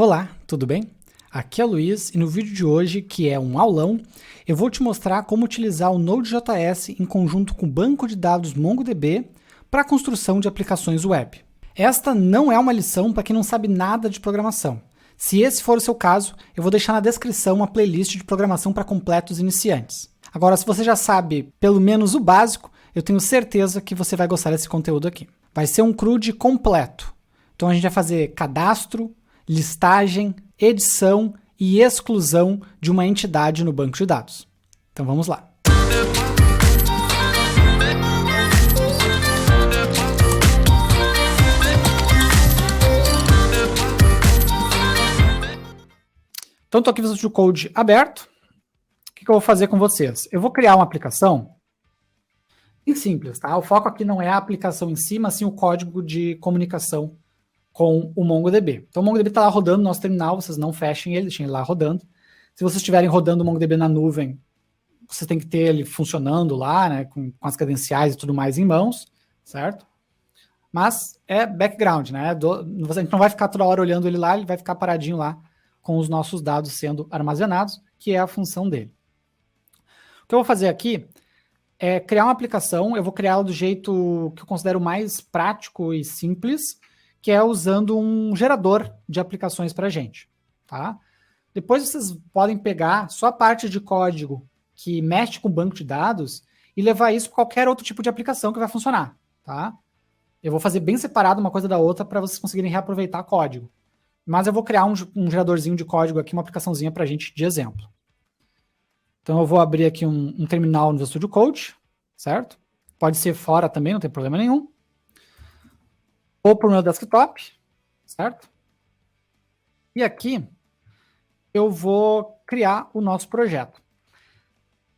Olá, tudo bem? Aqui é o Luiz e no vídeo de hoje, que é um aulão, eu vou te mostrar como utilizar o Node.js em conjunto com o banco de dados MongoDB para a construção de aplicações web. Esta não é uma lição para quem não sabe nada de programação. Se esse for o seu caso, eu vou deixar na descrição uma playlist de programação para completos iniciantes. Agora, se você já sabe pelo menos o básico, eu tenho certeza que você vai gostar desse conteúdo aqui. Vai ser um CRUD completo. Então a gente vai fazer cadastro, listagem, edição e exclusão de uma entidade no banco de dados. Então vamos lá. Então estou aqui com o Visual Code aberto. O que eu vou fazer com vocês? Eu vou criar uma aplicação bem simples, tá? O foco aqui não é a aplicação em si, mas sim o código de comunicação com o MongoDB. Então o MongoDB está lá rodando no nosso terminal, vocês não fechem ele, deixem ele lá rodando. Se vocês estiverem rodando o MongoDB na nuvem, você tem que ter ele funcionando lá, né, com as credenciais e tudo mais em mãos, certo? Mas é background, né? A gente não vai ficar toda hora olhando ele lá, ele vai ficar paradinho lá com os nossos dados sendo armazenados, que é a função dele. O que eu vou fazer aqui é criar uma aplicação, eu vou criá-la do jeito que eu considero mais prático e simples, que é usando um gerador de aplicações para a gente, tá? Depois vocês podem pegar só a parte de código que mexe com o banco de dados e levar isso para qualquer outro tipo de aplicação que vai funcionar, tá? Eu vou fazer bem separado uma coisa da outra para vocês conseguirem reaproveitar código. Mas eu vou criar um geradorzinho de código aqui, uma aplicaçãozinha para a gente de exemplo. Então eu vou abrir aqui um terminal no Visual Studio Code, certo? Pode ser fora também, não tem problema nenhum. Ou para o meu desktop, certo? E aqui eu vou criar o nosso projeto.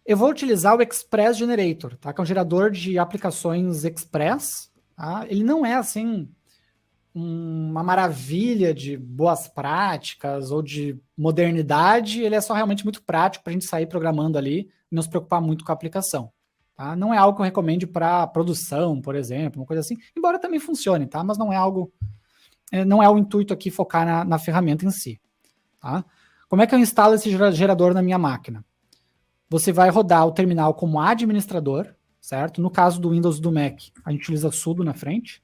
Eu vou utilizar o Express Generator, tá? Que é um gerador de aplicações Express. Tá? Ele não é assim uma maravilha de boas práticas ou de modernidade, ele é só realmente muito prático para a gente sair programando ali e não se preocupar muito com a aplicação. Tá? Não é algo que eu recomende para produção, por exemplo, uma coisa assim, embora também funcione, tá? Mas não é algo, não é o intuito aqui focar na ferramenta em si. Tá? Como é que eu instalo esse gerador na minha máquina? Você vai rodar o terminal como administrador, certo? No caso do Windows e do Mac, a gente utiliza sudo na frente,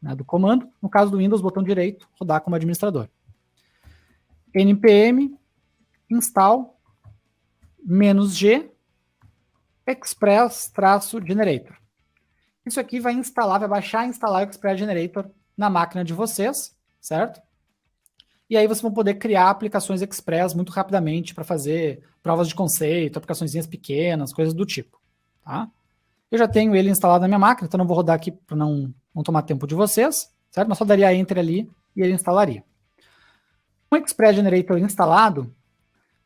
né, do comando. No caso do Windows, botão direito, rodar como administrador. npm install -g express-generator. Isso aqui vai instalar, vai baixar e instalar o Express Generator na máquina de vocês, certo? E aí vocês vão poder criar aplicações Express muito rapidamente para fazer provas de conceito, aplicações pequenas, coisas do tipo. Tá? Eu já tenho ele instalado na minha máquina, então não vou rodar aqui para não tomar tempo de vocês, certo? Mas só daria Enter ali e ele instalaria. Com o Express Generator instalado,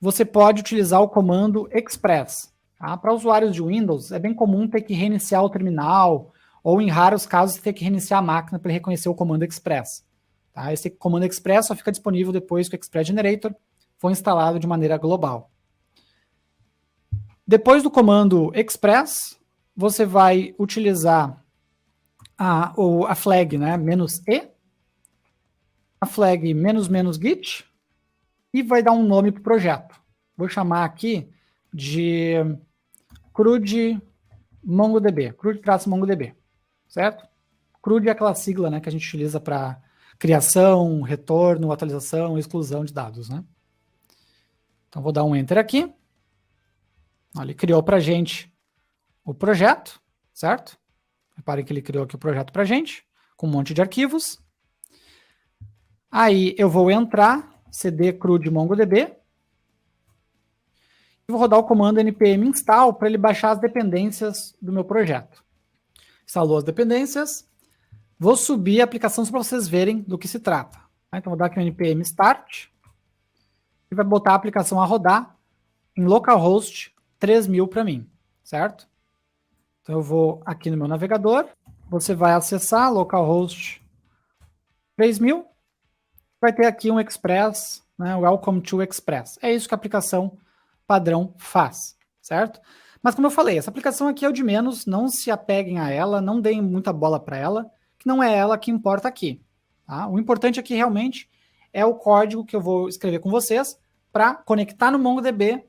você pode utilizar o comando Express. Tá? Para usuários de Windows, é bem comum ter que reiniciar o terminal, ou em raros casos ter que reiniciar a máquina para reconhecer o comando Express. Tá? Esse comando Express só fica disponível depois que o Express Generator for instalado de maneira global. Depois do comando Express, você vai utilizar a flag, né, -e, a flag "-git", e vai dar um nome para o projeto. Vou chamar aqui de CRUD MongoDB, CRUD-MongoDB, certo? CRUD é aquela sigla, né, que a gente utiliza para criação, retorno, atualização e exclusão de dados, né? Então vou dar um Enter aqui. Ele criou para a gente o projeto, certo? Reparem que ele criou aqui o projeto para a gente, com um monte de arquivos. Aí eu vou entrar, cd CRUD MongoDB, e vou rodar o comando npm install para ele baixar as dependências do meu projeto. Instalou as dependências, vou subir a aplicação só para vocês verem do que se trata. Então vou dar aqui um npm start, e vai botar a aplicação a rodar em localhost 3000 para mim, certo? Então eu vou aqui no meu navegador, você vai acessar localhost 3000, vai ter aqui um Express, né, Welcome to Express. É isso que a aplicação padrão faz, certo? Mas como eu falei, essa aplicação aqui é o de menos, não se apeguem a ela, não deem muita bola para ela, que não é ela que importa aqui. Tá? O importante aqui realmente é o código que eu vou escrever com vocês para conectar no MongoDB,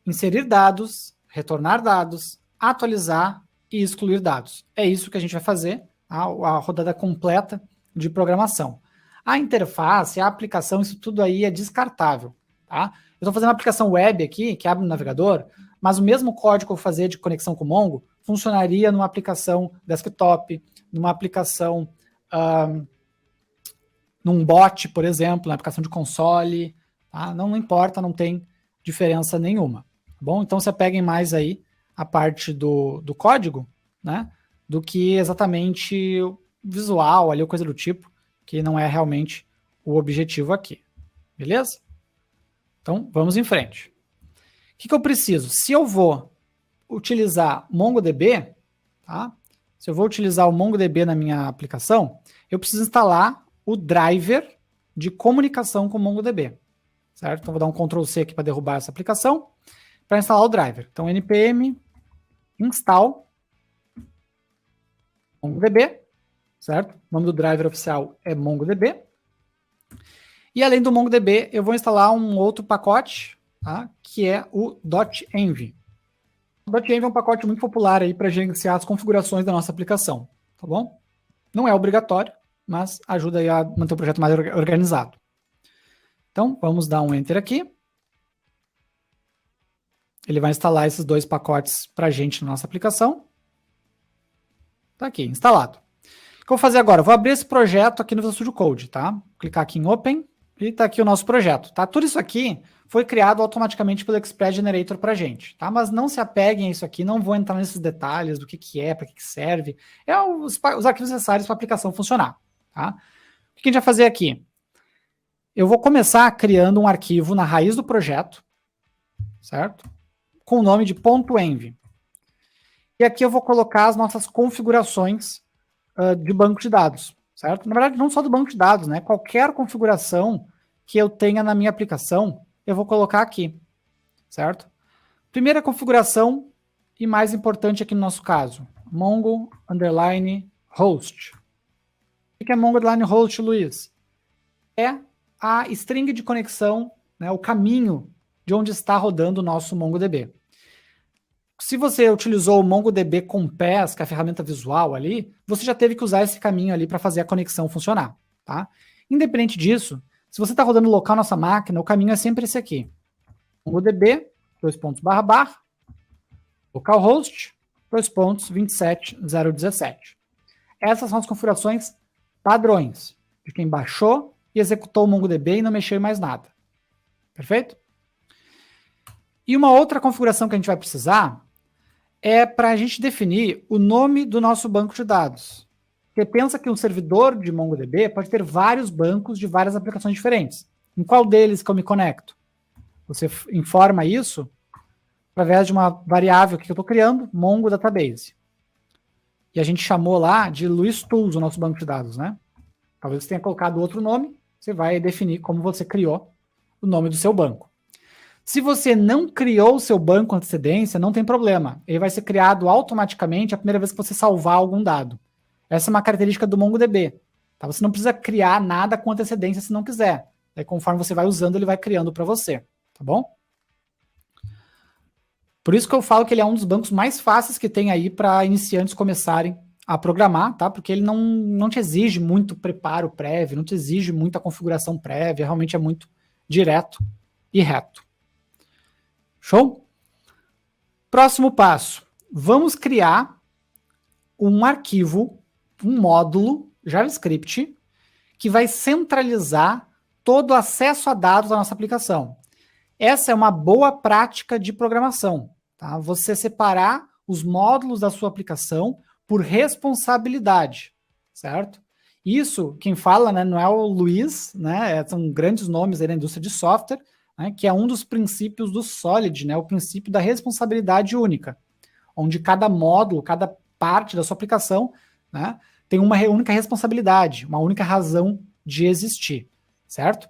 inserir dados, retornar dados, atualizar e excluir dados. É isso que a gente vai fazer, a rodada completa de programação. A interface, a aplicação, isso tudo aí é descartável. Tá? Eu estou fazendo uma aplicação web aqui, que abre no navegador, mas o mesmo código que eu vou fazer de conexão com o Mongo funcionaria numa aplicação desktop, numa aplicação, num bot, por exemplo, na aplicação de console. Tá? Não importa, não tem diferença nenhuma. Tá bom? Então, você peguem mais aí a parte do código, né, do que exatamente o visual, ali, ou coisa do tipo, que não é realmente o objetivo aqui. Beleza? Então, vamos em frente. O que eu preciso? Se eu vou utilizar MongoDB, tá? Se eu vou utilizar o MongoDB na minha aplicação, eu preciso instalar o driver de comunicação com o MongoDB. Certo? Então, vou dar um Ctrl+C aqui para derrubar essa aplicação, para instalar o driver. Então, npm install MongoDB, certo? O nome do driver oficial é MongoDB. E além do MongoDB, eu vou instalar um outro pacote, tá? Que é o .env. O .env é um pacote muito popular aí para gerenciar as configurações da nossa aplicação, tá bom? Não é obrigatório, mas ajuda aí a manter o projeto mais organizado. Então, vamos dar um Enter aqui. Ele vai instalar esses dois pacotes para a gente na nossa aplicação. Está aqui, instalado. O que eu vou fazer agora? Eu vou abrir esse projeto aqui no Visual Studio Code, tá? Vou clicar aqui em Open e está aqui o nosso projeto, tá? Tudo isso aqui foi criado automaticamente pelo Express Generator para a gente, tá? Mas não se apeguem a isso aqui, não vou entrar nesses detalhes do que é, para que serve. É os arquivos necessários para a aplicação funcionar, tá? O que a gente vai fazer aqui? Eu vou começar criando um arquivo na raiz do projeto, certo? Com o nome de .env. E aqui eu vou colocar as nossas configurações de banco de dados, certo? Na verdade, não só do banco de dados, né? Qualquer configuração que eu tenha na minha aplicação, eu vou colocar aqui, certo? Primeira configuração, e mais importante aqui no nosso caso, Mongo_host. O que é Mongo_host, Luiz? É a string de conexão, né, o caminho de onde está rodando o nosso MongoDB. Se você utilizou o MongoDB Compass, que é a ferramenta visual ali, você já teve que usar esse caminho ali para fazer a conexão funcionar, tá? Independente disso, se você está rodando local na nossa máquina, o caminho é sempre esse aqui. MongoDB, localhost, 2.27017. Essas são as configurações padrões de quem baixou e executou o MongoDB e não mexeu em mais nada. Perfeito? E uma outra configuração que a gente vai precisar é para a gente definir o nome do nosso banco de dados. Porque pensa que um servidor de MongoDB pode ter vários bancos de várias aplicações diferentes. Em qual deles que eu me conecto? Você informa isso através de uma variável que eu estou criando, Mongo Database. E a gente chamou lá de Luiz Tools, o nosso banco de dados, né? Talvez você tenha colocado outro nome, você vai definir como você criou o nome do seu banco. Se você não criou o seu banco com antecedência, não tem problema. Ele vai ser criado automaticamente a primeira vez que você salvar algum dado. Essa é uma característica do MongoDB. Tá? Você não precisa criar nada com antecedência se não quiser. Aí, conforme você vai usando, ele vai criando para você. Tá bom? Por isso que eu falo que ele é um dos bancos mais fáceis que tem aí para iniciantes começarem a programar, tá? Porque ele não te exige muito preparo prévio, não te exige muita configuração prévia, realmente é muito direto e reto. Show? Próximo passo. Vamos criar um arquivo, um módulo JavaScript que vai centralizar todo o acesso a dados da nossa aplicação. Essa é uma boa prática de programação, tá? Você separar os módulos da sua aplicação por responsabilidade, certo? Isso, quem fala, né, não é o Luiz, né, são grandes nomes aí na indústria de software, né, que é um dos princípios do Solid, né, o princípio da responsabilidade única, onde cada módulo, cada parte da sua aplicação, né, tem uma única responsabilidade, uma única razão de existir, certo?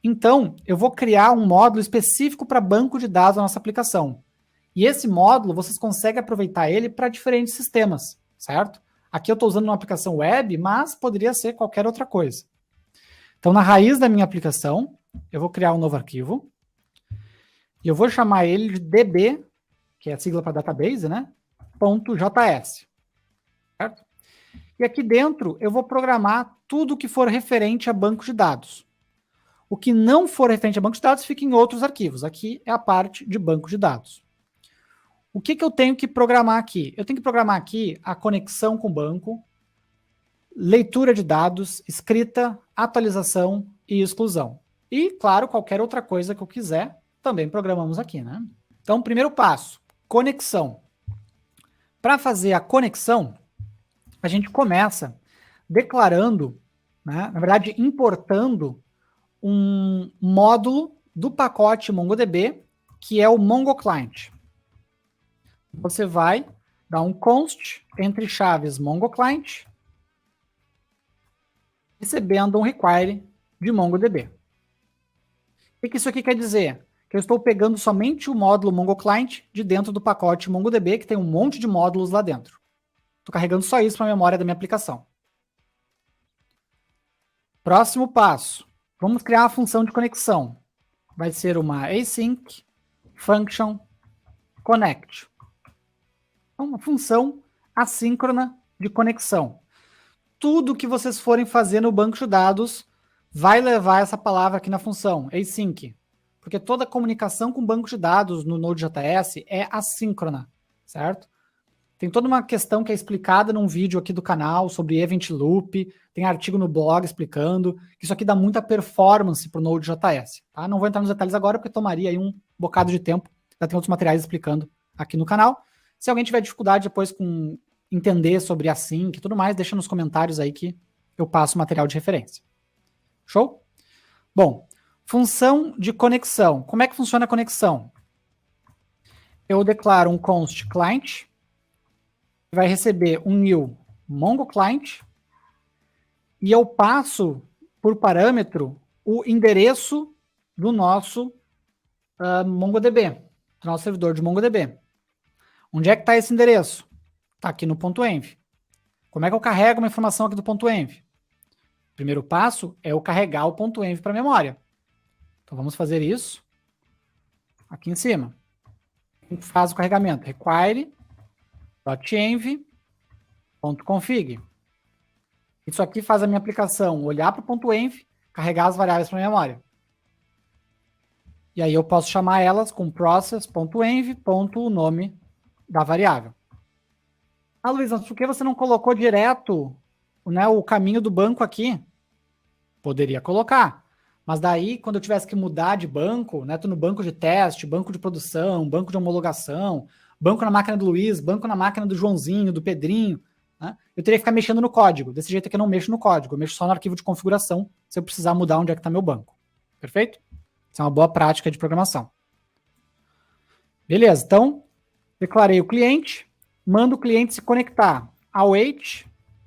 Então, eu vou criar um módulo específico para banco de dados da nossa aplicação. E esse módulo, vocês conseguem aproveitar ele para diferentes sistemas, certo? Aqui eu estou usando uma aplicação web, mas poderia ser qualquer outra coisa. Então, na raiz da minha aplicação, eu vou criar um novo arquivo e eu vou chamar ele de db, que é a sigla para database, né? .js, certo? E aqui dentro eu vou programar tudo que for referente a banco de dados. O que não for referente a banco de dados fica em outros arquivos. Aqui é a parte de banco de dados. O que eu tenho que programar aqui? Eu tenho que programar aqui a conexão com o banco, leitura de dados, escrita, atualização e exclusão. E, claro, qualquer outra coisa que eu quiser, também programamos aqui, né? Então, primeiro passo, conexão. Para fazer a conexão, a gente começa declarando, né, na verdade, importando um módulo do pacote MongoDB, que é o MongoClient. Você vai dar um const entre chaves MongoClient, recebendo um require de MongoDB. O que isso aqui quer dizer? Que eu estou pegando somente o módulo MongoClient de dentro do pacote MongoDB, que tem um monte de módulos lá dentro. Estou carregando só isso para a memória da minha aplicação. Próximo passo. Vamos criar uma função de conexão. Vai ser uma async function connect. Então, uma função assíncrona de conexão. Tudo que vocês forem fazer no banco de dados vai levar essa palavra aqui na função, async. Porque toda comunicação com o banco de dados no Node.js é assíncrona, certo? Tem toda uma questão que é explicada num vídeo aqui do canal sobre Event Loop, tem artigo no blog explicando que isso aqui dá muita performance para o Node.js. Tá? Não vou entrar nos detalhes agora porque tomaria aí um bocado de tempo. Já tem outros materiais explicando aqui no canal. Se alguém tiver dificuldade depois com entender sobre async e tudo mais, deixa nos comentários aí que eu passo material de referência. Show? Bom, função de conexão. Como é que funciona a conexão? Eu declaro um const client, vai receber um new MongoClient, e eu passo por parâmetro o endereço do nosso MongoDB, do nosso servidor de MongoDB. Onde é que está esse endereço? Está aqui no .env. Como é que eu carrego uma informação aqui do .env? O primeiro passo é eu carregar o .env para a memória. Então vamos fazer isso aqui em cima. Faz o carregamento. require.env.config. Isso aqui faz a minha aplicação olhar para o .env, carregar as variáveis para a memória. E aí eu posso chamar elas com process.env, o nome da variável. Ah, Luiz, mas por que você não colocou direto, né, o caminho do banco aqui? Poderia colocar. Mas daí, quando eu tivesse que mudar de banco, né, tô no banco de teste, banco de produção, banco de homologação, banco na máquina do Luiz, banco na máquina do Joãozinho, do Pedrinho, né, eu teria que ficar mexendo no código. Desse jeito aqui eu não mexo no código, eu mexo só no arquivo de configuração, se eu precisar mudar onde é que está meu banco. Perfeito? Isso é uma boa prática de programação. Beleza, então, declarei o cliente, mando o cliente se conectar ao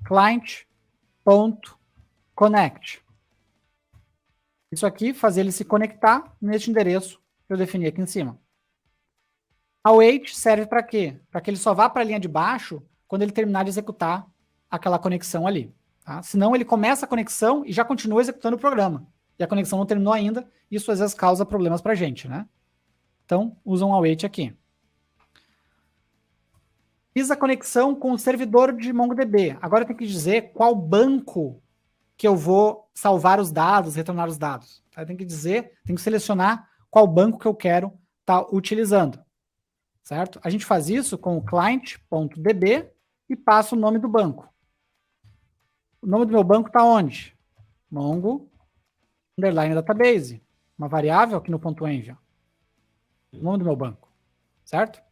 client.connect. Isso aqui faz ele se conectar neste endereço que eu defini aqui em cima. Await serve para quê? Para que ele só vá para a linha de baixo quando ele terminar de executar aquela conexão ali. Tá? Senão ele começa a conexão e já continua executando o programa. E a conexão não terminou ainda, isso às vezes causa problemas para a gente, né? Então, usam await aqui. Fiz a conexão com o servidor de MongoDB. Agora eu tenho que dizer qual banco que eu vou salvar os dados, retornar os dados. Tá? Eu tenho que dizer, tenho que selecionar qual banco que eu quero estar utilizando. Certo? A gente faz isso com o client.db e passa o nome do banco. O nome do meu banco está onde? Mongo underline database. Uma variável aqui no .env. O nome do meu banco. Certo?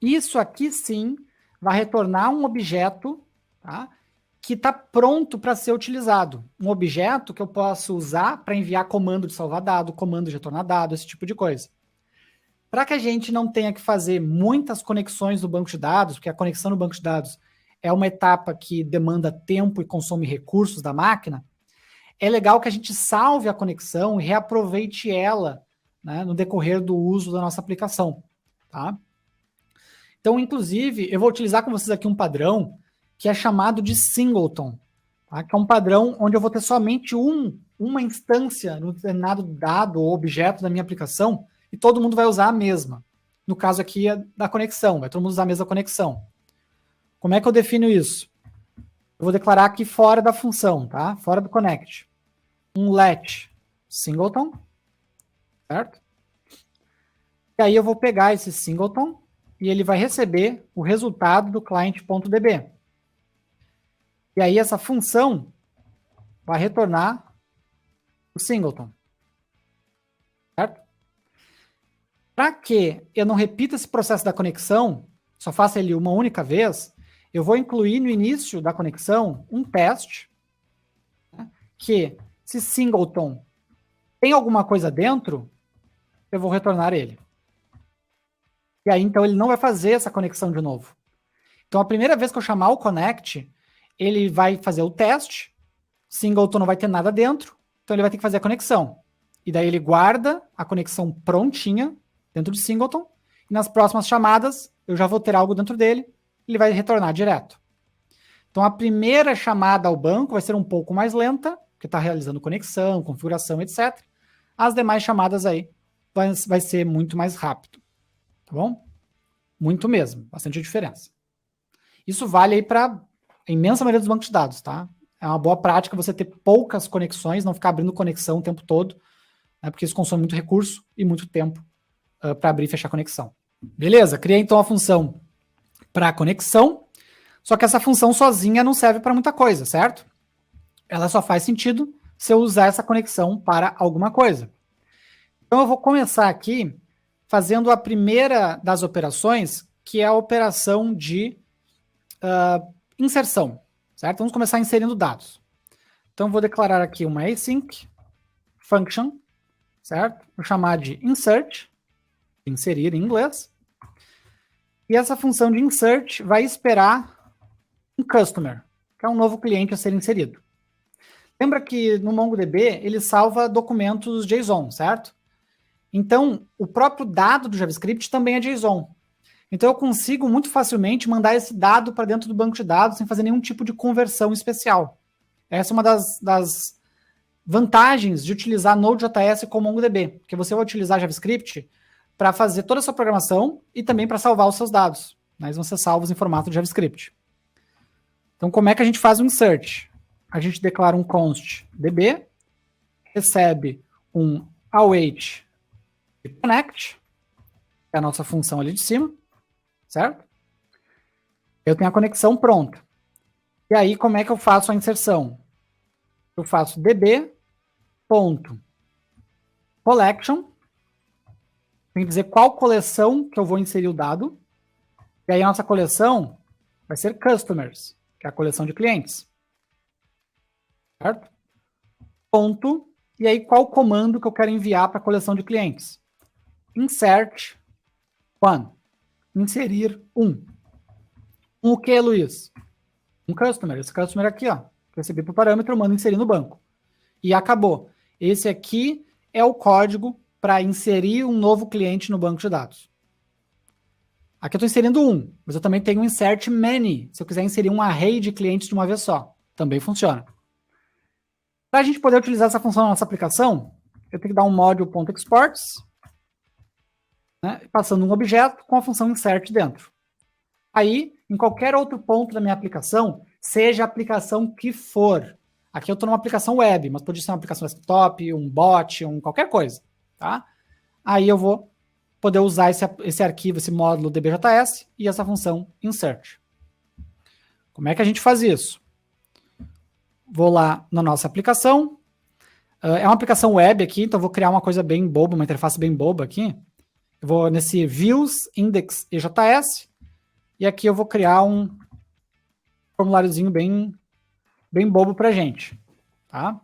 Isso aqui sim vai retornar um objeto, tá, que está pronto para ser utilizado. Um objeto que eu posso usar para enviar comando de salvar dado, comando de retornar dado, esse tipo de coisa. Para que a gente não tenha que fazer muitas conexões no banco de dados, porque a conexão no banco de dados é uma etapa que demanda tempo e consome recursos da máquina, é legal que a gente salve a conexão e reaproveite ela, né, no decorrer do uso da nossa aplicação. Tá? Então, inclusive, eu vou utilizar com vocês aqui um padrão que é chamado de singleton. tá? Que é um padrão onde eu vou ter somente uma instância no determinado dado ou objeto da minha aplicação e todo mundo vai usar a mesma. No caso aqui é da conexão, vai todo mundo usar a mesma conexão. Como é que eu defino isso? Eu vou declarar aqui fora da função, tá? Fora do connect. Um let singleton, certo? E aí eu vou pegar esse singleton e ele vai receber o resultado do client.db. E aí essa função vai retornar o singleton, certo? Para que eu não repita esse processo da conexão, só faça ele uma única vez, eu vou incluir no início da conexão um teste, né, que se singleton tem alguma coisa dentro, eu vou retornar ele. E aí, então, ele não vai fazer essa conexão de novo. Então, a primeira vez que eu chamar o connect, ele vai fazer o teste, singleton não vai ter nada dentro, então ele vai ter que fazer a conexão. E daí ele guarda a conexão prontinha dentro de singleton, e nas próximas chamadas eu já vou ter algo dentro dele, ele vai retornar direto. Então, a primeira chamada ao banco vai ser um pouco mais lenta, porque está realizando conexão, configuração, etc. As demais chamadas aí vai ser muito mais rápido. Tá bom? Muito mesmo, bastante diferença. Isso vale aí para a imensa maioria dos bancos de dados, tá? É uma boa prática você ter poucas conexões, não ficar abrindo conexão o tempo todo, né, porque isso consome muito recurso e muito tempo para abrir e fechar a conexão. Beleza, criei então a função para conexão, só que essa função sozinha não serve para muita coisa, certo? Ela só faz sentido se eu usar essa conexão para alguma coisa. Então eu vou começar aqui fazendo a primeira das operações, que é a operação de inserção, certo? Vamos começar inserindo dados. Então, vou declarar aqui uma async function, certo? Vou chamar de insert, inserir em inglês. E essa função de insert vai esperar um customer, que é um novo cliente a ser inserido. Lembra que no MongoDB ele salva documentos JSON, certo? Então, o próprio dado do JavaScript também é JSON. Então, eu consigo muito facilmente mandar esse dado para dentro do banco de dados sem fazer nenhum tipo de conversão especial. Essa é uma das vantagens de utilizar Node.js com MongoDB, porque você vai utilizar JavaScript para fazer toda a sua programação e também para salvar os seus dados. Mas vão ser salvos em formato de JavaScript. Então, como é que a gente faz um insert? A gente declara um const db, recebe um await connect, que é a nossa função ali de cima, certo? Eu tenho a conexão pronta. E aí, como é que eu faço a inserção? Eu faço db.collection, tem que dizer qual coleção que eu vou inserir o dado, e aí a nossa coleção vai ser customers, que é a coleção de clientes. Certo? Ponto, e aí qual comando que eu quero enviar para a coleção de clientes? Insert one, inserir um. O que, Luiz? Um customer, esse customer aqui, ó, recebi por parâmetro, eu mando inserir no banco. E acabou. Esse aqui é o código para inserir um novo cliente no banco de dados. Aqui eu estou inserindo um, mas eu também tenho um insert many, se eu quiser inserir um array de clientes de uma vez só. Também funciona. Para a gente poder utilizar essa função na nossa aplicação, eu tenho que dar um module.exports, né, passando um objeto com a função insert dentro. Aí, em qualquer outro ponto da minha aplicação, seja a aplicação que for. Aqui eu estou numa aplicação web, mas pode ser uma aplicação desktop, um bot, qualquer coisa. Tá? Aí eu vou poder usar esse arquivo, esse módulo dbjs e essa função insert. Como é que a gente faz isso? Vou lá na nossa aplicação. É uma aplicação web aqui, então eu vou criar uma coisa bem boba, uma interface bem boba aqui. Eu vou nesse views index EJS e aqui eu vou criar um formuláriozinho bem bobo pra gente. Tá? O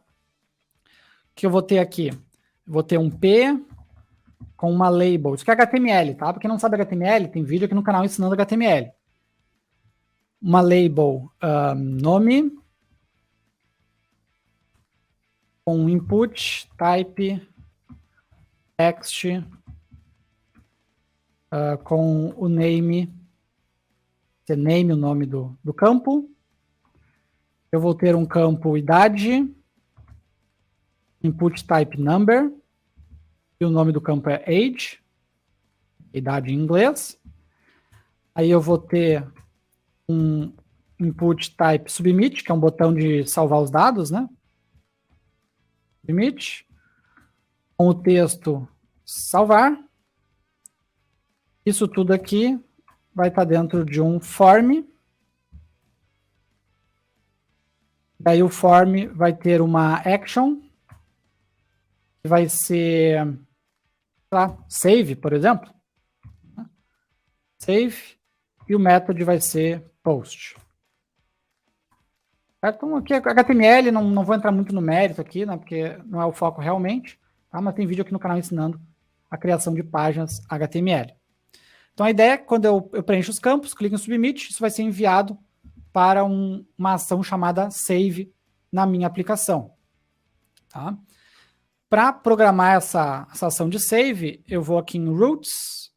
que eu vou ter aqui? Eu vou ter um P com uma label. Isso aqui é HTML, tá? Pra quem não sabe HTML, tem vídeo aqui no canal ensinando HTML. Uma label nome com input, type, text, com o name, name o nome do campo, Eu vou ter um campo idade, input type number, e o nome do campo é age, idade em inglês. Aí eu vou ter um input type submit, que é um botão de salvar os dados, né? Submit, com o texto salvar. Isso tudo aqui vai estar dentro de um form. Daí o form vai ter uma action, que vai ser, sei lá, save, por exemplo. Save, e o método vai ser post. Então aqui HTML, não vou entrar muito no mérito aqui, né, porque não é o foco realmente, tá? Mas tem vídeo aqui no canal ensinando a criação de páginas HTML. Então a ideia é que quando eu preencho os campos, clico em submit, isso vai ser enviado para uma ação chamada save na minha aplicação. Tá? Para programar essa ação de save, eu vou aqui em roots,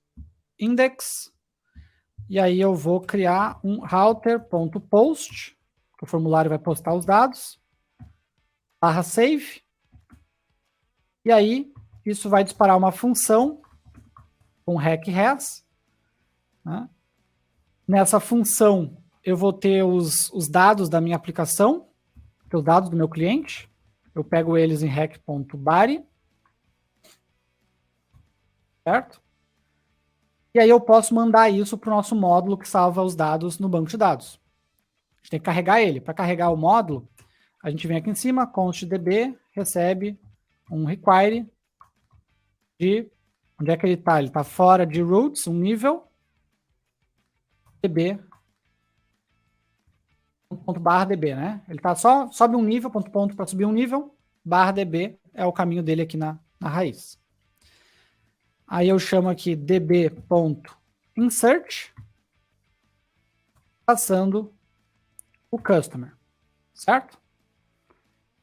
index, e aí eu vou criar um router.post, que o formulário vai postar os dados, /save, e aí isso vai disparar uma função com REC-RES. Né? Nessa função, eu vou ter os dados da minha aplicação, os dados do meu cliente. Eu pego eles em rec.body, certo? E aí eu posso mandar isso para o nosso módulo que salva os dados no banco de dados. A gente tem que carregar ele. Para carregar o módulo, a gente vem aqui em cima, const.db, recebe um require de... Onde é que ele está? Ele está fora de roots, um nível, db, ./db, né? Ele tá só sobe um nível, ponto para subir um nível, /db é o caminho dele aqui na raiz. Aí eu chamo aqui db.insert, passando o customer, certo?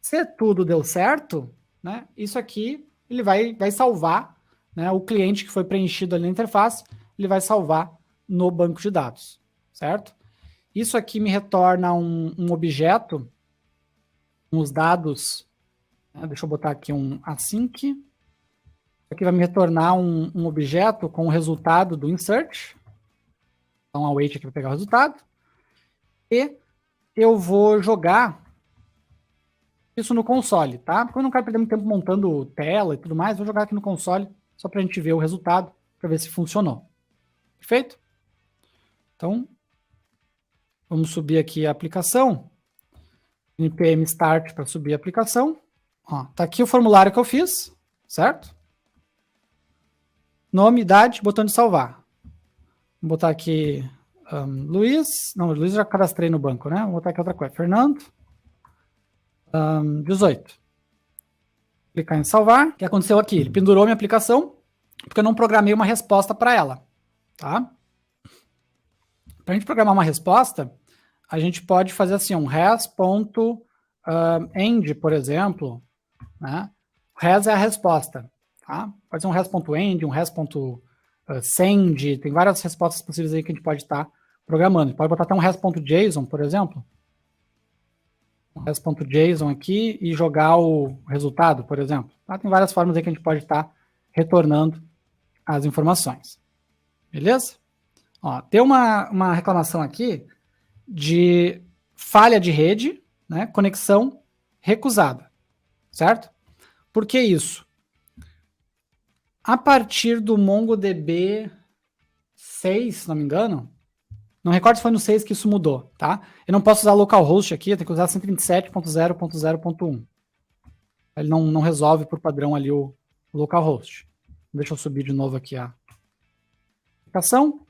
Se tudo deu certo, né? Isso aqui ele vai salvar, né? O cliente que foi preenchido ali na interface, ele vai salvar no banco de dados, certo? Isso aqui me retorna um objeto com os dados, né? Deixa eu botar aqui um async. Isso aqui vai me retornar um objeto com o resultado do insert. Então, a wait aqui vai pegar o resultado. E eu vou jogar isso no console, tá? Porque eu não quero perder muito tempo montando tela e tudo mais, vou jogar aqui no console, só para a gente ver o resultado, para ver se funcionou. Perfeito? Então, vamos subir aqui a aplicação. npm start para subir a aplicação. Ó, tá aqui o formulário que eu fiz, certo? Nome, idade, botão de salvar. Vou botar aqui Luiz. Não, Luiz já cadastrei no banco, né? Vou botar aqui outra coisa. Fernando. 18. Clicar em salvar. O que aconteceu aqui? Ele pendurou minha aplicação porque eu não programei uma resposta para ela. Tá? Para a gente programar uma resposta, a gente pode fazer assim, um res.end, por exemplo. Né? Res é a resposta. Tá? Pode ser um res.end, um res.send, tem várias respostas possíveis aí que a gente pode estar programando. Pode botar até um res.json, por exemplo. Um res.json aqui e jogar o resultado, por exemplo. Tá? Tem várias formas aí que a gente pode estar retornando as informações. Beleza? Ó, tem uma reclamação aqui de falha de rede, né? Conexão recusada. Certo? Por que isso? A partir do MongoDB 6, se não me engano, não recordo se foi no 6 que isso mudou, tá? Eu não posso usar localhost aqui, eu tenho que usar 127.0.0.1. Ele não resolve por padrão ali o localhost. Deixa eu subir de novo aqui a aplicação.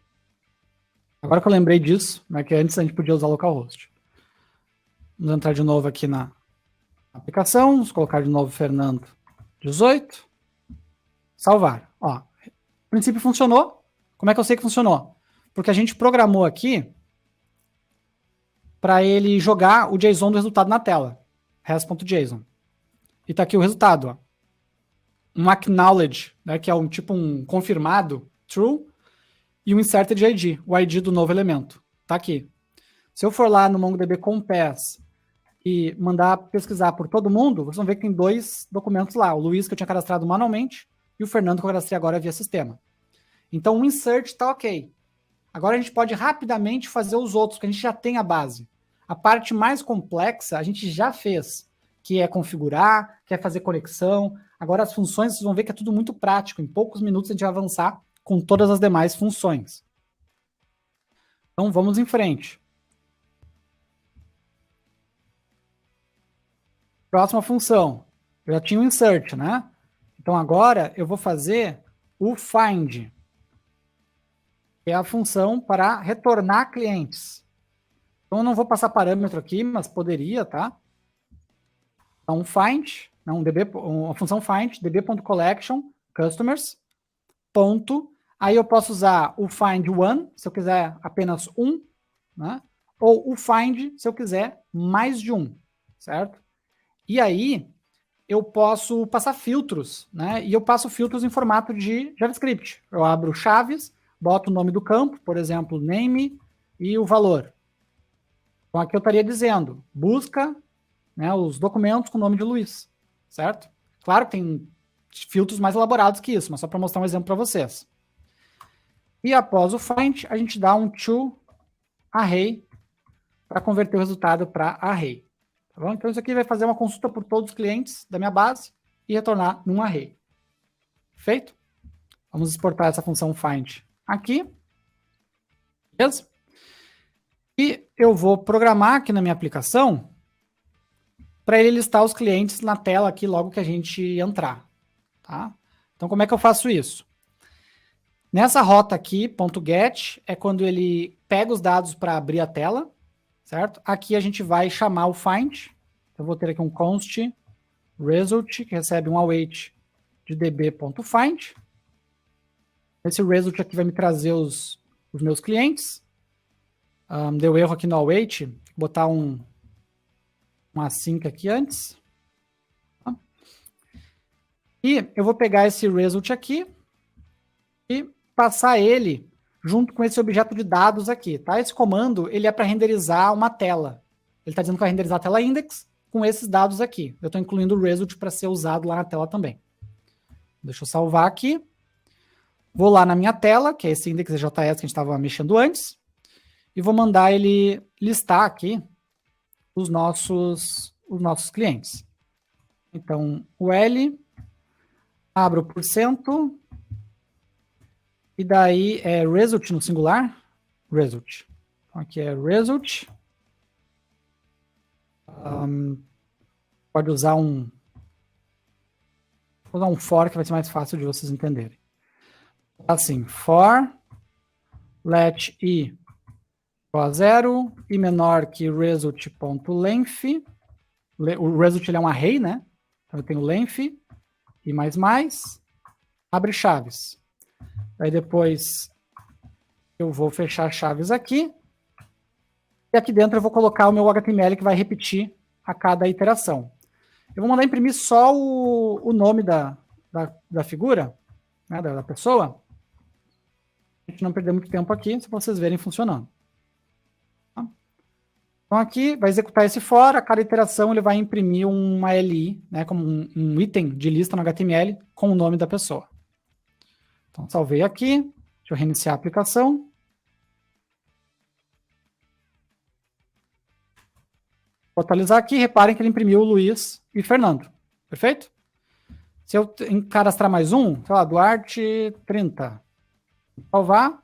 Agora que eu lembrei disso, né, que antes a gente podia usar localhost. Vamos entrar de novo aqui na aplicação, vamos colocar de novo Fernando 18. Salvar. Ó, o princípio funcionou. Como é que eu sei que funcionou? Porque a gente programou aqui para ele jogar o JSON do resultado na tela. res.json. E tá aqui o resultado. Ó. Um acknowledge, né, que é um confirmado, true, e um inserted ID, o ID do novo elemento. Tá aqui. Se eu for lá no MongoDB Compass e mandar pesquisar por todo mundo, vocês vão ver que tem 2 documentos lá. O Luiz, que eu tinha cadastrado manualmente, e o Fernando, que eu cadastrei agora via sistema. Então, o insert está ok. Agora a gente pode rapidamente fazer os outros, porque a gente já tem a base. A parte mais complexa a gente já fez, que é configurar, que é fazer conexão. Agora as funções, vocês vão ver que é tudo muito prático. Em poucos minutos a gente vai avançar com todas as demais funções. Então, vamos em frente. Próxima função. Eu já tinha o insert, né? Então, agora eu vou fazer o find, que é a função para retornar clientes. Então, eu não vou passar parâmetro aqui, mas poderia, tá? Então, find, uma função find, db.collection, customers, ponto. Aí eu posso usar o find one, se eu quiser apenas um, né? Ou o find, se eu quiser mais de um, certo? E aí, eu posso passar filtros, né? E eu passo filtros em formato de JavaScript. Eu abro chaves, boto o nome do campo, por exemplo, name e o valor. Então, aqui eu estaria dizendo, busca, né, os documentos com o nome de Luiz, certo? Claro que tem filtros mais elaborados que isso, mas só para mostrar um exemplo para vocês. E após o find, a gente dá um to array para converter o resultado para array. Tá bom? Então, isso aqui vai fazer uma consulta por todos os clientes da minha base e retornar num array. Feito? Vamos exportar essa função find aqui. Beleza? E eu vou programar aqui na minha aplicação para ele listar os clientes na tela aqui logo que a gente entrar. Tá? Então, como é que eu faço isso? Nessa rota aqui, .get, é quando ele pega os dados para abrir a tela, certo? Aqui a gente vai chamar o find. Eu vou ter aqui um const result, que recebe um await de db.find. Esse result aqui vai me trazer os meus clientes. Deu erro aqui no await, vou botar um async aqui antes. E eu vou pegar esse result aqui e passar ele junto com esse objeto de dados aqui, tá? Esse comando, ele é para renderizar uma tela. Ele está dizendo que vai renderizar a tela index com esses dados aqui. Eu estou incluindo o result para ser usado lá na tela também. Deixa eu salvar aqui. Vou lá na minha tela, que é esse index.js que a gente estava mexendo antes, e vou mandar ele listar aqui os nossos clientes. Então, o L, abro por cento, e daí é result no singular, result. Então, aqui é result. Pode usar vou usar um for, que vai ser mais fácil de vocês entenderem. Assim, for let i igual a 0 e menor que result.length. O result ele é um array, né? Então eu tenho length e mais, abre chaves. Aí depois eu vou fechar chaves aqui. E aqui dentro eu vou colocar o meu HTML que vai repetir a cada iteração. Eu vou mandar imprimir só o nome da figura, né, da pessoa. A gente não perder muito tempo aqui, se vocês verem funcionando. Tá? Então aqui vai executar esse for, a cada iteração ele vai imprimir uma LI, né, como um item de lista no HTML com o nome da pessoa. Então salvei aqui, deixa eu reiniciar a aplicação. Vou atualizar aqui, reparem que ele imprimiu o Luiz e Fernando. Perfeito? Se eu cadastrar mais um, sei lá, Duarte 30. Salvar.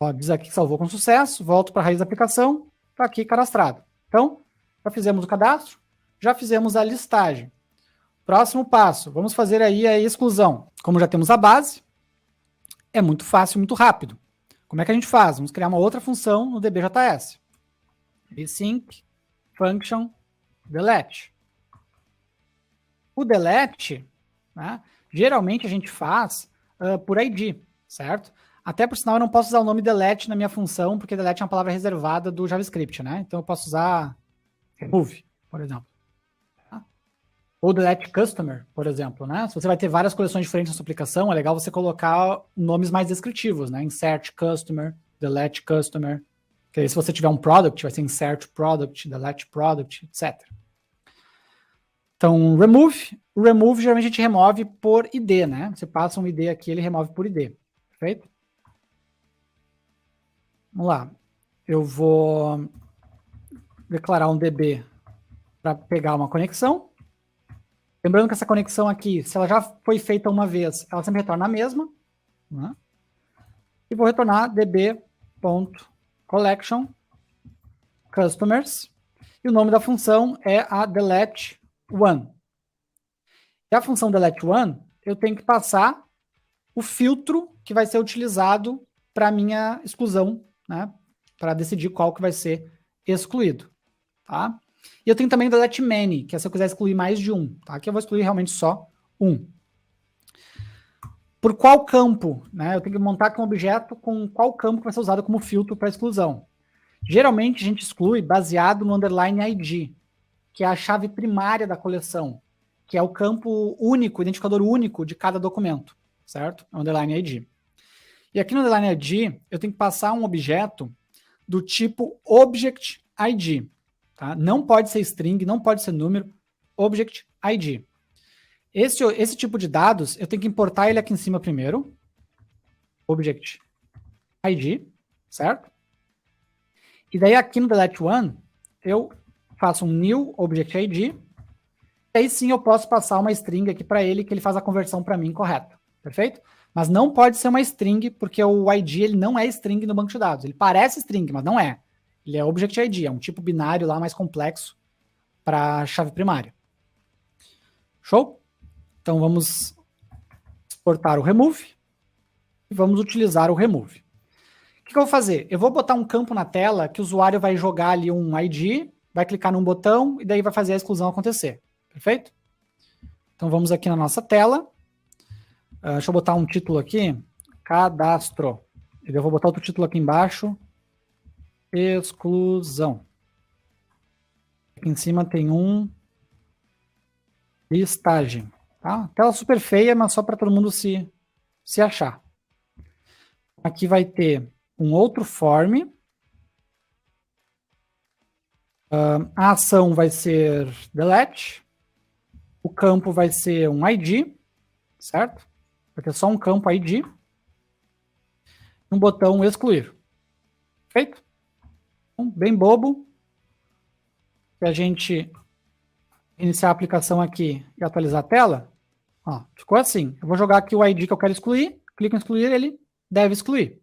Ó, diz aqui que salvou com sucesso. Volto para a raiz da aplicação. Está aqui cadastrado. Então, já fizemos o cadastro. Já fizemos a listagem. Próximo passo. Vamos fazer aí a exclusão. Como já temos a base, é muito fácil, muito rápido. Como é que a gente faz? Vamos criar uma outra função no db.js. Async function delete. O delete, né, geralmente a gente faz por ID, certo? Até por sinal eu não posso usar o nome delete na minha função, porque delete é uma palavra reservada do JavaScript, né? Então eu posso usar remove, por exemplo. Tá? Ou delete customer, por exemplo, né? Se você vai ter várias coleções diferentes na sua aplicação, é legal você colocar nomes mais descritivos, né? Insert customer, delete customer. Que aí, se você tiver um product, vai ser insert product, delete product, etc. Então, remove. O remove, geralmente, a gente remove por ID, né? Você passa um ID aqui, ele remove por ID. Perfeito? Vamos lá. Eu vou declarar um DB para pegar uma conexão. Lembrando que essa conexão aqui, se ela já foi feita uma vez, ela sempre retorna a mesma. Né? E vou retornar db.collection customers. E o nome da função é a delete one. E a função delete one, eu tenho que passar o filtro que vai ser utilizado para a minha exclusão, né? Para decidir qual que vai ser excluído. Tá? E eu tenho também o delete many, que é se eu quiser excluir mais de um. Tá? Aqui eu vou excluir realmente só um. Por qual campo? Né? Eu tenho que montar aqui um objeto com qual campo que vai ser usado como filtro para exclusão. Geralmente a gente exclui baseado no underline ID, que é a chave primária da coleção, que é o campo único, identificador único de cada documento, certo? Underline ID. E aqui no underline ID, eu tenho que passar um objeto do tipo object ID. Tá? Não pode ser string, não pode ser número, object ID. Esse tipo de dados, eu tenho que importar ele aqui em cima primeiro, object ID, certo? E daí aqui no delete one, eu faço um new object ID, e aí sim eu posso passar uma string aqui para ele, que ele faz a conversão para mim correta, perfeito? Mas não pode ser uma string, porque o ID ele não é string no banco de dados. Ele parece string, mas não é. Ele é object ID, é um tipo binário lá mais complexo para a chave primária. Show? Então vamos exportar o remove e vamos utilizar o remove. O que eu vou fazer? Eu vou botar um campo na tela que o usuário vai jogar ali um ID, vai clicar num botão e daí vai fazer a exclusão acontecer. Perfeito? Então vamos aqui na nossa tela. Deixa eu botar um título aqui. Cadastro. Eu vou botar outro título aqui embaixo. Exclusão. Aqui em cima tem um listagem. Tá? Tela super feia, mas só para todo mundo se achar. Aqui vai ter um outro form. A ação vai ser delete. O campo vai ser um ID, certo? Vai ter só um campo ID. Um botão excluir. Feito? Bem bobo. Se a gente iniciar a aplicação aqui e atualizar a tela, ó, ficou assim. Eu vou jogar aqui o ID que eu quero excluir, clico em excluir, ele deve excluir.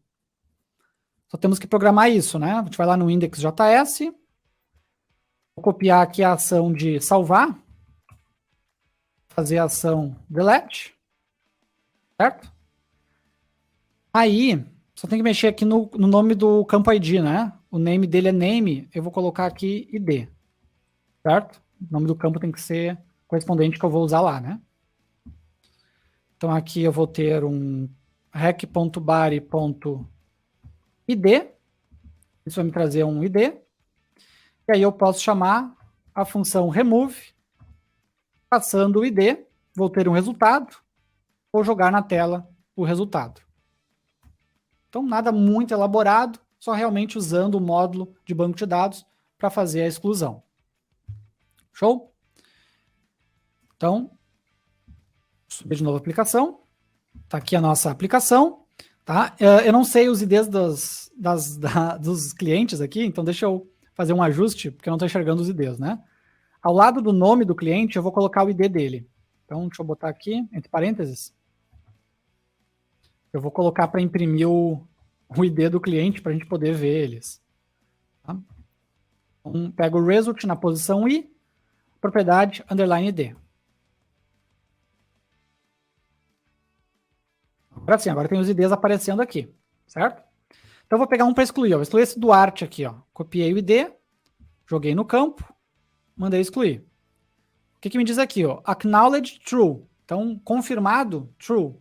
Só temos que programar isso, né? A gente vai lá no index.js, vou copiar aqui a ação de salvar, fazer a ação delete, certo? Aí, só tem que mexer aqui no nome do campo ID, né? O name dele é name, eu vou colocar aqui ID, certo? O nome do campo tem que ser correspondente que eu vou usar lá, né? Então aqui eu vou ter um rec.body.id, isso vai me trazer um ID, e aí eu posso chamar a função remove, passando o ID, vou ter um resultado, vou jogar na tela o resultado. Então nada muito elaborado, só realmente usando o módulo de banco de dados para fazer a exclusão. Show? Então, subir de novo a aplicação. Está aqui a nossa aplicação. Tá? Eu não sei os IDs dos clientes aqui, então deixa eu fazer um ajuste, porque eu não estou enxergando os IDs, né? Ao lado do nome do cliente, eu vou colocar o ID dele. Então, deixa eu botar aqui, entre parênteses. Eu vou colocar para imprimir o ID do cliente para a gente poder ver eles. Tá? Então, pego o result na posição I, propriedade underline ID. Agora sim, agora tem os IDs aparecendo aqui, certo? Então eu vou pegar um para excluir, ó. Vou excluir esse Duarte aqui, ó. Copiei o ID, joguei no campo, mandei excluir. O que me diz aqui, ó? Acknowledge true. Então, confirmado, true.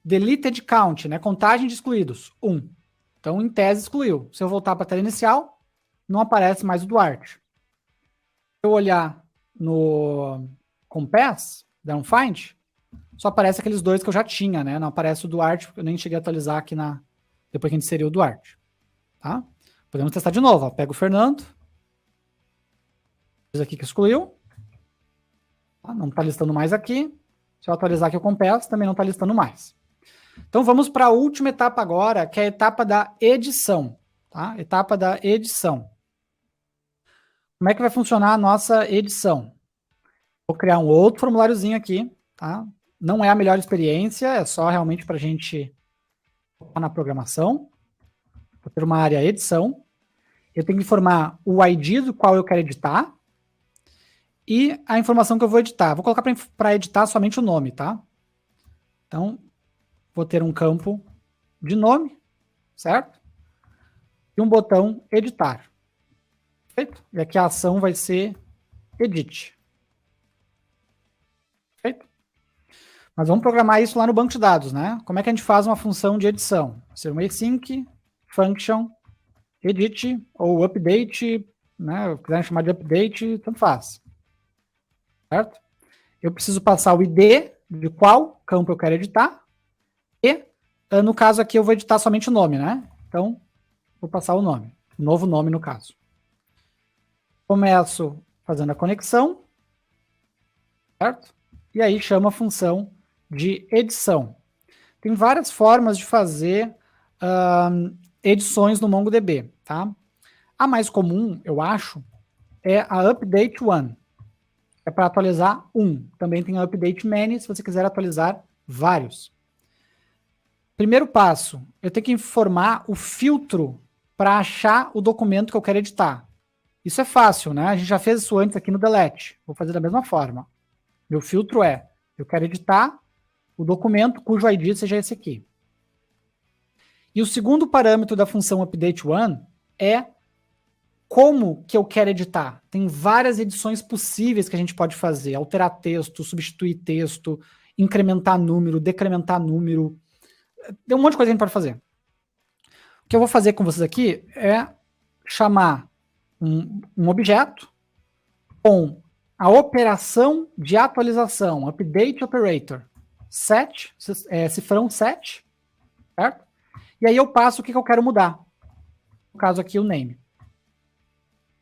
Deleted count, né? Contagem de excluídos, 1. Então, em tese, excluiu. Se eu voltar para a tela inicial, não aparece mais o Duarte. Se eu olhar no compass, dar um find, só aparece aqueles dois que eu já tinha, né? Não aparece o Duarte, porque eu nem cheguei a atualizar aqui depois que a gente inseriu o Duarte. Tá? Vou Podemos testar de novo. Ó. Pega o Fernando. Diz aqui que excluiu. Não está listando mais aqui. Se eu atualizar aqui o Compass, também não está listando mais. Então vamos para a última etapa agora, que é a etapa da edição. Tá? Etapa da edição. Como é que vai funcionar a nossa edição? Vou criar um outro formuláriozinho aqui. Tá? Não é a melhor experiência, é só realmente para a gente focar na programação. Vou ter uma área edição. Eu tenho que informar o ID do qual eu quero editar e a informação que eu vou editar. Vou colocar para editar somente o nome, tá? Então, vou ter um campo de nome, certo? E um botão editar. Perfeito? E aqui a ação vai ser edit. Perfeito? Mas vamos programar isso lá no banco de dados, né? Como é que a gente faz uma função de edição? Vai ser uma async function edit ou update, né? Se quiserem chamar de update, tanto faz. Certo? Eu preciso passar o ID de qual campo eu quero editar e, no caso aqui, eu vou editar somente o nome, né? Então, vou passar o nome, novo nome no caso. Começo fazendo a conexão, certo? E aí chamo a função de edição. Tem várias formas de fazer edições no MongoDB, tá? A mais comum, eu acho, é a update one. É para atualizar um. Também tem a update many, se você quiser atualizar vários. Primeiro passo, eu tenho que informar o filtro para achar o documento que eu quero editar. Isso é fácil, né? A gente já fez isso antes aqui no delete. Vou fazer da mesma forma. Meu filtro é, eu quero editar o documento cujo ID seja esse aqui. E o segundo parâmetro da função update one é como que eu quero editar. Tem várias edições possíveis que a gente pode fazer. Alterar texto, substituir texto, incrementar número, decrementar número. Tem um monte de coisa que a gente pode fazer. O que eu vou fazer com vocês aqui é chamar um objeto com a operação de atualização, update operator, set, cifrão set, certo? E aí eu passo o que eu quero mudar. No caso aqui, o name.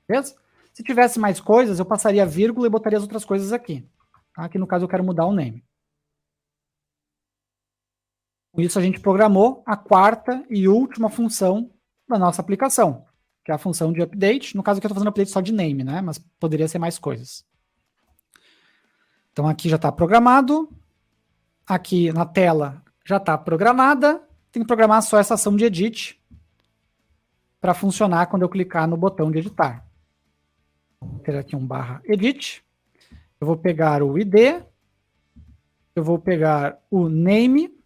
Beleza? Se tivesse mais coisas, eu passaria vírgula e botaria as outras coisas aqui. Aqui no caso eu quero mudar o name. Com isso a gente programou a quarta e última função da nossa aplicação, que é a função de update. No caso aqui eu estou fazendo update só de name, né? Mas poderia ser mais coisas. Então aqui já está programado. Aqui na tela já está programada. Tem que programar só essa ação de edit para funcionar quando eu clicar no botão de editar. Vou ter aqui um /edit. Eu vou pegar o ID. Eu vou pegar o name.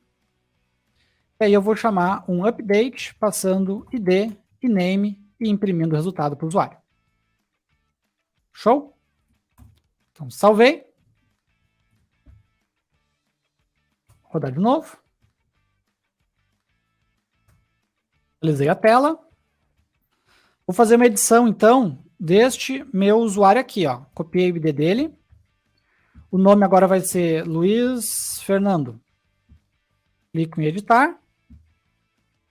E aí eu vou chamar um update passando ID e name e imprimindo o resultado para o usuário. Show? Então salvei. Vou rodar de novo. Atualizei a tela. Vou fazer uma edição, então, deste meu usuário aqui, ó. Copiei o ID dele. O nome agora vai ser Luiz Fernando. Clico em editar.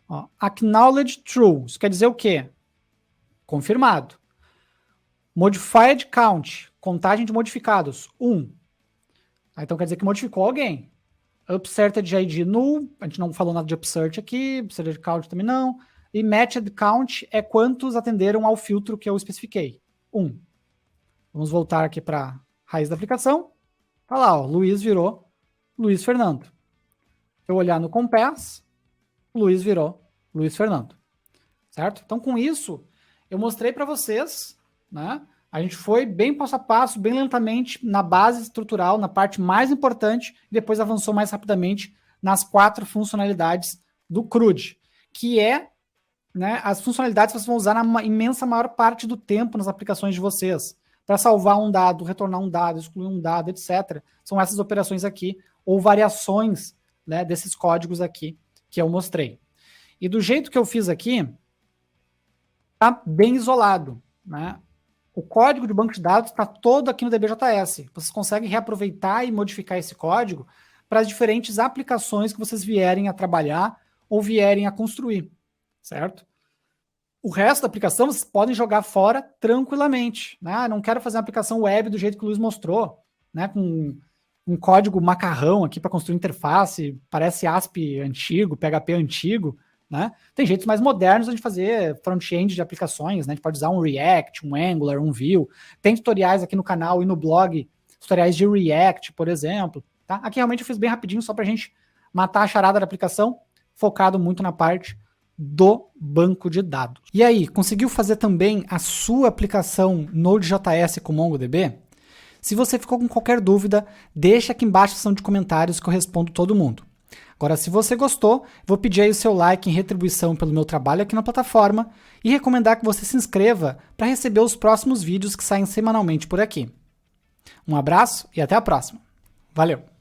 Ó, acknowledge true. Isso quer dizer o quê? Confirmado. Modified count. Contagem de modificados. 1. Então quer dizer que modificou alguém. Upserted ID null. A gente não falou nada de upsert aqui. Upserted count também não. E matched count é quantos atenderam ao filtro que eu especifiquei. 1. Vamos voltar aqui para a raiz da aplicação. Tá lá, ó, Luiz virou Luiz Fernando. Se eu olhar no Compass, Luiz virou Luiz Fernando. Certo? Então, com isso, eu mostrei para vocês, né? A gente foi bem passo a passo, bem lentamente, na base estrutural, na parte mais importante, e depois avançou mais rapidamente nas 4 funcionalidades do CRUD, que é, né, as funcionalidades que vocês vão usar na imensa maior parte do tempo nas aplicações de vocês, para salvar um dado, retornar um dado, excluir um dado, etc. São essas operações aqui, ou variações, né, desses códigos aqui que eu mostrei. E do jeito que eu fiz aqui, está bem isolado, né? O código de banco de dados está todo aqui no DBJS. Vocês conseguem reaproveitar e modificar esse código para as diferentes aplicações que vocês vierem a trabalhar ou vierem a construir, certo? O resto da aplicação vocês podem jogar fora tranquilamente. Né? Não quero fazer uma aplicação web do jeito que o Luiz mostrou, né? Com um código macarrão aqui para construir interface, parece ASP antigo, PHP antigo. Né? Tem jeitos mais modernos de fazer front-end de aplicações, né? A gente pode usar um React, um Angular, um Vue. Tem tutoriais aqui no canal e no blog, tutoriais de React, por exemplo. Tá? Aqui realmente eu fiz bem rapidinho, só para a gente matar a charada da aplicação, focado muito na parte do banco de dados. E aí, conseguiu fazer também a sua aplicação Node.js com MongoDB? Se você ficou com qualquer dúvida, deixa aqui embaixo na seção de comentários que eu respondo todo mundo. Agora, se você gostou, vou pedir aí o seu like em retribuição pelo meu trabalho aqui na plataforma e recomendar que você se inscreva para receber os próximos vídeos que saem semanalmente por aqui. Um abraço e até a próxima. Valeu!